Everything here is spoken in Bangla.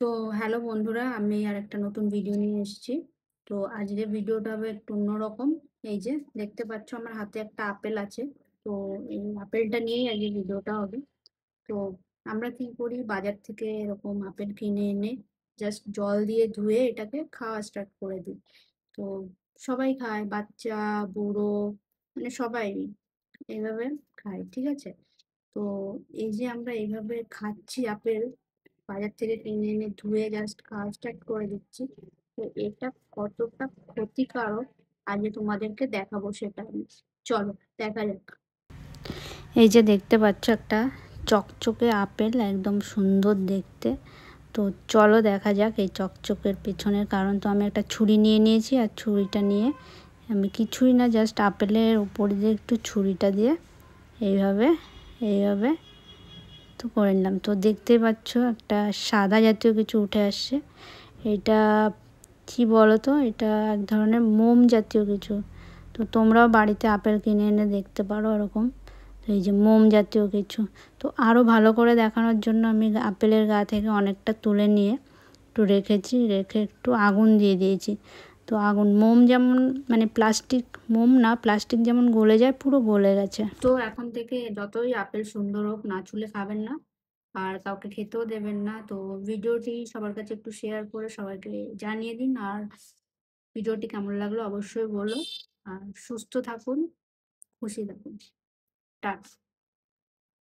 তো হ্যালো বন্ধুরা, আমি আরেকটা নতুন ভিডিও নিয়ে এসেছি। তো আজকের ভিডিওটা হবে একটু অন্যরকম। এই যে দেখতে পাচ্ছ আমার হাতে একটা আপেল আছে। তো এই আপেলটা নিয়েই আজকে ভিডিওটা হবে। তো আমরা কি করি, বাজার থেকে এরকম আপেল কিনে এনে জাস্ট জল দিয়ে ধুয়ে এটাকে খাওয়া স্টার্ট করে দিই। তো সবাই খায়, বাচ্চা, বুড়ো, মানে সবাই এইভাবে খায়, ঠিক আছে? তো এই যে আমরা এইভাবে খাচ্ছি আপেল, বাজার থেকে কিনে এনে ধুয়ে জাস্ট খাওয়া স্টার্ট করে দিচ্ছি। তো এটা কতটা ক্ষতিকারক আজকে তোমাদেরকে দেখাবো, সেটা আমি, চলো দেখা যাক। এই যে দেখতে পাচ্ছ একটা চকচকে আপেল, একদম সুন্দর দেখতে। তো চলো দেখা যাক এই চকচকের পেছনের কারণ। তো আমি একটা ছুরি নিয়ে নিয়েছি, আর ছুরিটা নিয়ে আমি কিছুই না, জাস্ট আপেলের উপর দিয়ে একটু ছুরিটা দিয়ে এইভাবে এইভাবে তো করে নিলাম। তো দেখতেই পাচ্ছ একটা সাদা জাতীয় কিছু উঠে আসছে। এটা কি বলো তো, এটা এক ধরনের মোম জাতীয় কিছু। তো তোমরাও বাড়িতে আপেল কিনে এনে দেখতে পারো এরকম। তো এই যে মোম জাতীয় কিছু। তো আরও ভালো করে দেখানোর জন্য আমি আপেলের গা থেকে অনেকটা তুলে নিয়ে একটু রেখেছি, রেখে একটু আগুন দিয়ে দিয়েছি। তো আগুন, মোম যেমন মানে প্লাস্টিক, মোম না, প্লাস্টিক যেমন গলে যায়, পুরো গলে গেছে। তো এখন থেকে যতই আপেল সুন্দর হোক, না ছুলে খাবেন না, আর কাউকে খেতেও দেবেন না। তো ভিডিওটি সবার কাছে একটু শেয়ার করে সবাইকে জানিয়ে দিন। আর ভিডিওটি কেমন লাগলো অবশ্যই বলো। আর সুস্থ থাকুন, খুশি থাকুন। টাটা।